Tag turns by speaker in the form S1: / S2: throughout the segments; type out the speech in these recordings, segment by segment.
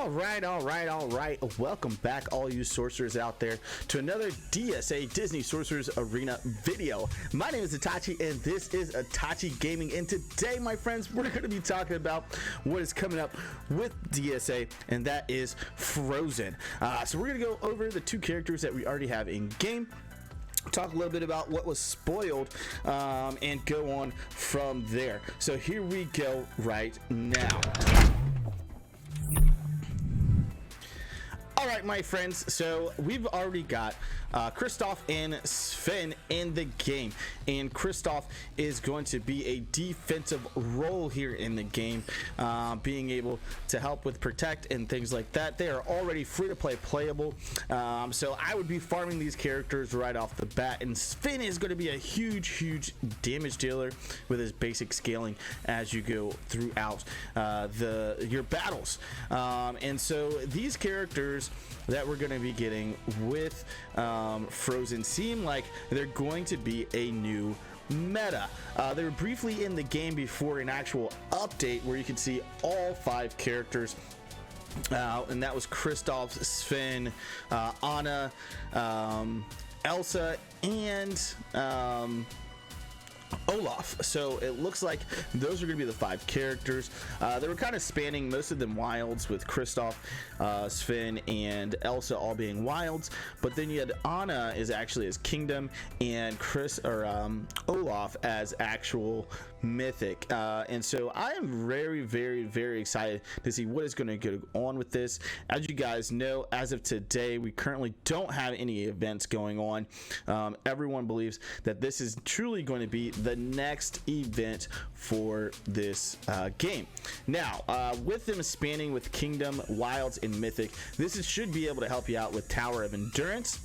S1: All right. Welcome back, all you sorcerers out there, to another DSA Disney Sorcerers Arena video. My name is Itachi, and this is Itachi Gaming. And today, my friends, we're going to be talking about what is coming up with DSA, and that is Frozen. So we're going to go over the two characters that we already have in game, talk a little bit about what was spoiled, and go on from there. So here we go right now. All right, my friends, so we've already got Kristoff and Sven in the game, and Kristoff is going to be a defensive role here in the game, being able to help with protect and things like that. They are already free to play playable, so I would be farming these characters right off the bat, and Sven is going to be a huge damage dealer with his basic scaling as you go throughout your battles, and so these characters that we're going to be getting with Frozen seem like they're going to be a new meta. They were briefly in the game before an actual update where you can see all 5 characters, and that was Kristoff, Sven, Anna, Elsa, and Olaf. So it looks like those are going to be the 5 characters. They were kind of spanning most of them wilds, with Kristoff, Sven, and Elsa all being wilds. But then you had Anna is actually as Kingdom, and Olaf as actual mythic. And so I am very excited to see what is going to go on with this. As you guys know, as of today, we currently don't have any events going on. Everyone believes that this is truly going to be the next event for this game. Now, with them spanning with Kingdom, Wilds, and Mythic, should be able to help you out with Tower of Endurance.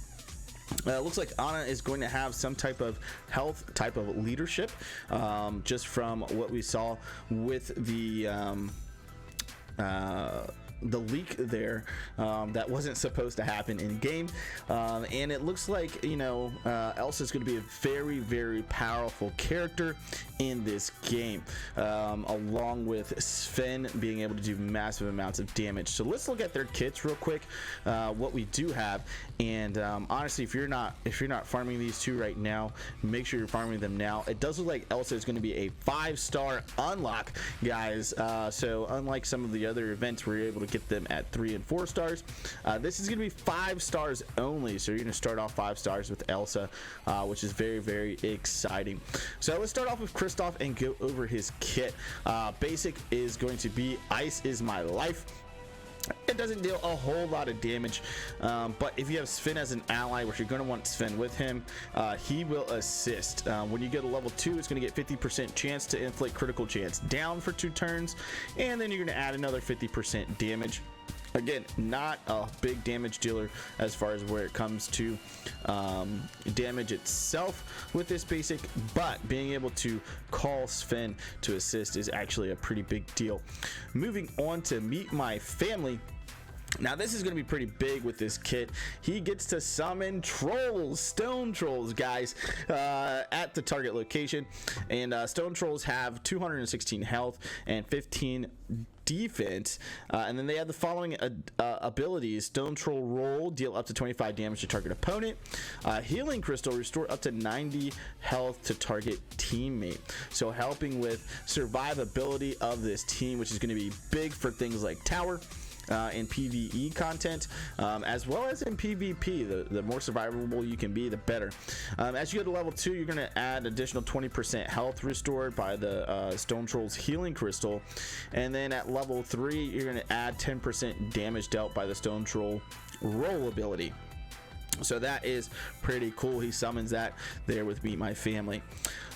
S1: Looks like Anna is going to have some type of health, type of leadership, just from what we saw with the leak there, that wasn't supposed to happen in game, and it looks like, Elsa is going to be a very powerful character in this game, along with Sven being able to do massive amounts of damage. So let's look at their kits real quick, what we do have, and honestly, if you're not farming these two right now, make sure you're farming them now. It does look like Elsa is going to be a 5-star unlock, guys, so unlike some of the other events where you're able to get them at 3 and 4 stars, this is going to be 5 stars only. So you're going to start off 5 stars with Elsa, which is very exciting. So let's start off with Kristoff and go over his kit. Basic is going to be Ice is My Life. It doesn't deal a whole lot of damage, but if you have Sven as an ally, which you're going to want Sven with him, he will assist. When you get to level 2, it's going to get 50% chance to inflict critical chance down for 2 turns, and then you're going to add another 50% damage. Again, not a big damage dealer as far as where it comes to damage itself with this basic, but being able to call Sven to assist is actually a pretty big deal. Moving on to Meet My Family. Now this is going to be pretty big with this kit. He gets to summon trolls, stone trolls, guys, at the target location, and stone trolls have 216 health and 15 defense, and then they have the following abilities: Stone Troll Roll, deal up to 25 damage to target opponent. Healing Crystal, restore up to 90 health to target teammate. So helping with survivability of this team, which is going to be big for things like tower in PvE content, as well as in PvP. The more survivable you can be, the better. As you go to level 2, you're going to add additional 20% health restored by the Stone Troll's Healing Crystal, and then at level 3, you're going to add 10% damage dealt by the Stone Troll Roll ability. So that is pretty cool. He summons that there with Meet My Family.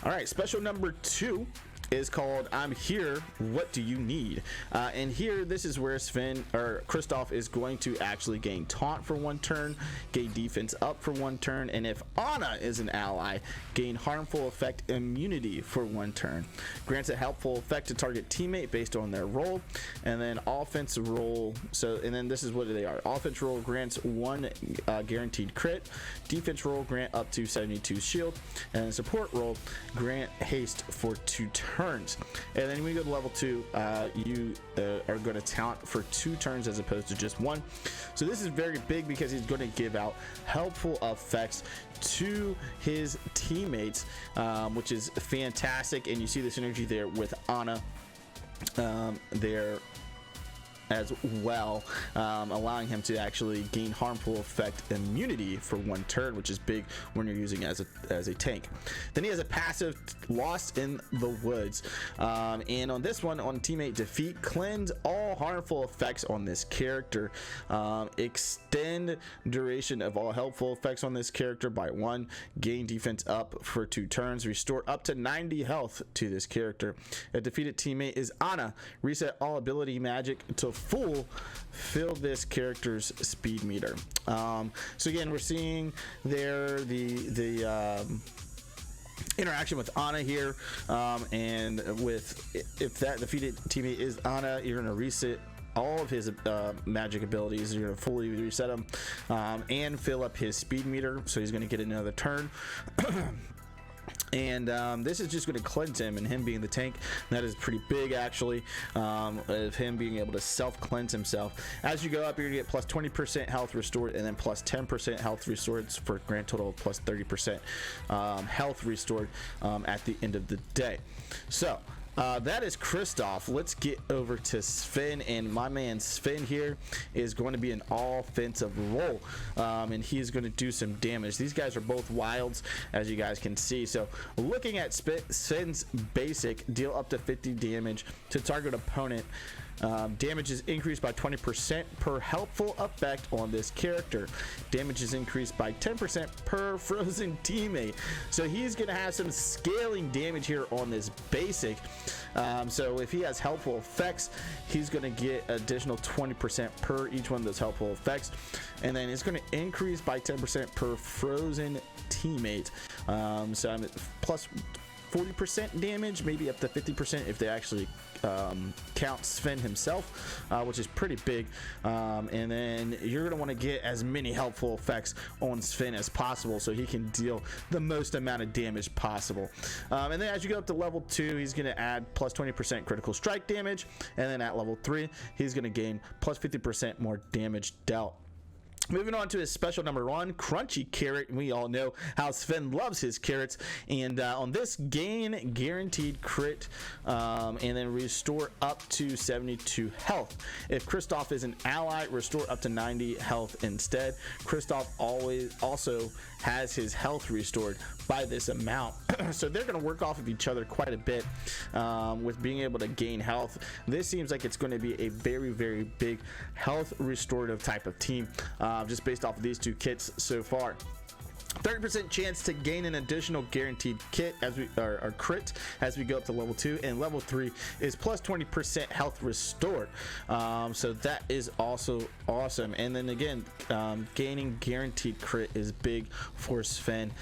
S1: All right, special number 2 is called I'm Here, What Do You Need? And here, this is where Kristoff is going to actually gain taunt for 1 turn, gain defense up for 1 turn, and if Anna is an ally, gain harmful effect immunity for 1 turn. Grants a helpful effect to target teammate based on their role, and then offense roll. And then this is what they are. Offense roll grants 1 guaranteed crit. Defense roll grant up to 72 shield, and support roll grant haste for 2 turns. turns. And then when you go to level 2, you are going to talent for 2 turns as opposed to just 1. So this is very big because he's going to give out helpful effects to his teammates, which is fantastic. And you see the synergy there with Ana there as well, allowing him to actually gain harmful effect immunity for 1 turn, which is big when you're using as a tank. Then he has a passive, Lost in the Woods, and on this one, on teammate defeat, cleanse all harmful effects on this character, extend duration of all helpful effects on this character by 1, gain defense up for 2 turns, restore up to 90 health to this character. A defeated teammate is Ana, reset all ability magic to full, fill this character's speed meter. So again, we're seeing there the interaction with Ana here, and with if that defeated teammate is Ana, you're going to reset all of his magic abilities. You're going to fully reset them and fill up his speed meter, so he's going to get another turn. And this is just going to cleanse him, and him being the tank, that is pretty big actually, of him being able to self-cleanse himself. As you go up, you're going to get plus 20% health restored, and then plus 10% health restored for a grand total of plus 30% health restored at the end of the day. So that is Kristoff. Let's get over to Sven, and my man Sven here is going to be an offensive role, and he's going to do some damage. These guys are both wilds, as you guys can see. So looking at Sven's basic, deal up to 50 damage to target opponent. Damage is increased by 20% per helpful effect on this character. Damage is increased by 10% per frozen teammate. So he's going to have some scaling damage here on this basic. So if he has helpful effects, he's going to get additional 20% per each one of those helpful effects. And then it's going to increase by 10% per frozen teammate. So I'm at plus 40% damage, maybe up to 50% if they actually count Sven himself, which is pretty big. And then you're going to want to get as many helpful effects on Sven as possible so he can deal the most amount of damage possible. And then as you go up to level 2, he's going to add plus 20% critical strike damage, and then at level 3 he's going to gain plus 50% more damage dealt. Moving on to his special number 1, Crunchy Carrot. We all know how Sven loves his carrots. And on this, gain guaranteed crit, and then restore up to 72 health. If Kristoff is an ally, restore up to 90 health instead. Kristoff also has his health restored by this amount. So they're going to work off of each other quite a bit with being able to gain health. This seems like it's going to be a very, very big health restorative type of team, just based off of these 2 kits so far. 30% chance to gain an additional guaranteed kit as we or crit as we go up to level 2, and level 3 is plus 20% health restored. So that is also awesome. And then again, gaining guaranteed crit is big for Sven,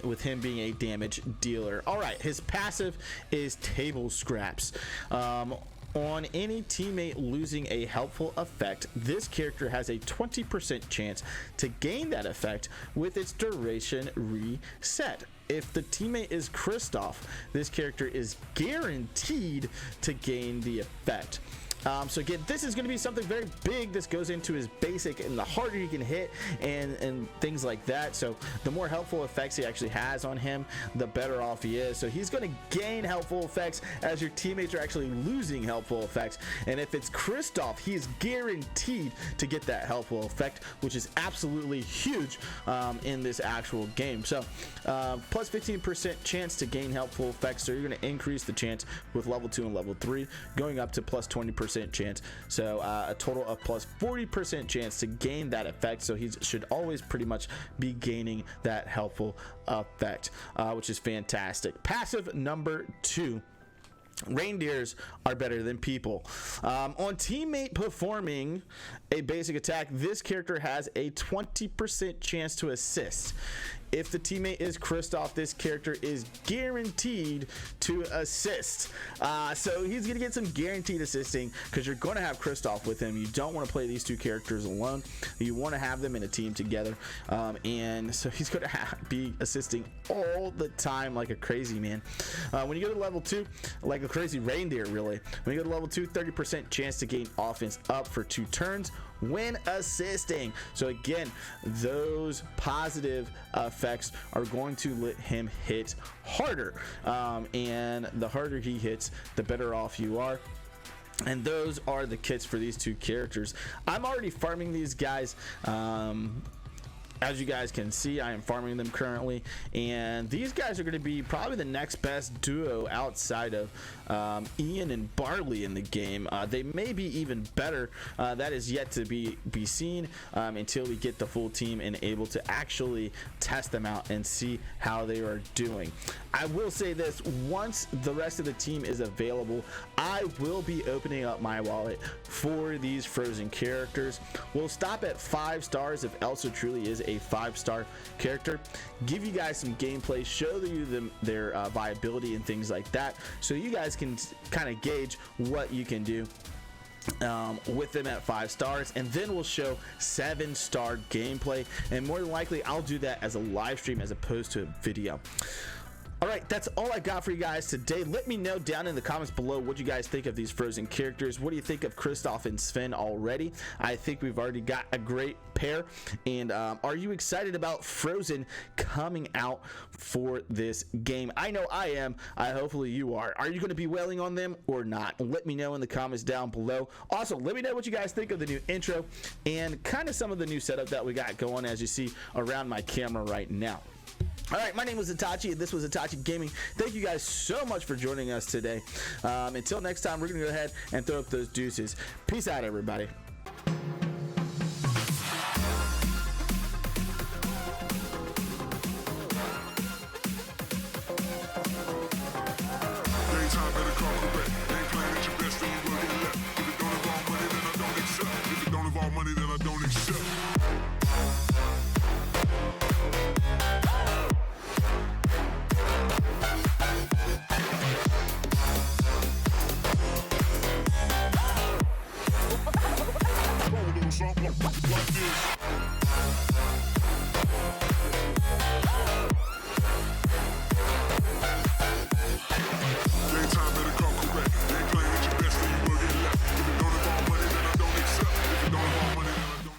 S1: with him being a damage dealer. All right, his passive is Table Scraps. On any teammate losing a helpful effect, this character has a 20% chance to gain that effect with its duration reset. If the teammate is Kristoff, this character is guaranteed to gain the effect. So again, this is going to be something very big. This goes into his basic, and the harder he can hit and things like that. So the more helpful effects he actually has on him, the better off he is. So he's going to gain helpful effects as your teammates are actually losing helpful effects. And if it's Kristoff, he is guaranteed to get that helpful effect, which is absolutely huge in this actual game. So plus 15% chance to gain helpful effects. So you're going to increase the chance with level 2 and level 3, going up to plus 20% chance. So a total of plus 40% chance to gain that effect. So he should always pretty much be gaining that helpful effect, which is fantastic. Passive number 2 Reindeers are better than people. On teammate performing a basic attack, this character has a 20% chance to assist. If the teammate is Kristoff, this character is guaranteed to assist. So he's going to get some guaranteed assisting because you're going to have Kristoff with him. You don't want to play these two characters alone. You want to have them in a team together. And so he's going to be assisting all the time like a crazy man. When you go to level 2, like a crazy reindeer, really. When you go to level 2, 30% chance to gain offense up for 2 turns when assisting. So again, those positive effects are going to let him hit harder, and the harder he hits, the better off you are. And those are the kits for these two characters. I'm already farming these guys. As you guys can see, I am farming them currently, and these guys are going to be probably the next best duo outside of Ian and Barley in the game. They may be even better. That is yet to be seen until we get the full team and able to actually test them out and see how they are doing. I will say this, once the rest of the team is available, I will be opening up my wallet for these frozen characters. We'll stop at 5 stars if Elsa truly is a 5-star character, give you guys some gameplay, show you their viability and things like that, so you guys can kind of gauge what you can do with them at 5 stars, and then we'll show 7-star gameplay, and more than likely I'll do that as a live stream as opposed to a video. All right, that's all I got for you guys today. Let me know down in the comments below what you guys think of these frozen characters. What do you think of Kristoff and Sven already? I think we've already got a great pair. And are you excited about Frozen coming out for this game? I know I am. Hopefully you are. Are you going to be wailing on them or not? Let me know in the comments down below. Also, let me know what you guys think of the new intro and kind of some of the new setup that we got going, as you see around my camera right now. All right, my name was Itachi, and this was Itachi Gaming. Thank you guys so much for joining us today. Until next time, we're going to go ahead and throw up those deuces. Peace out, everybody.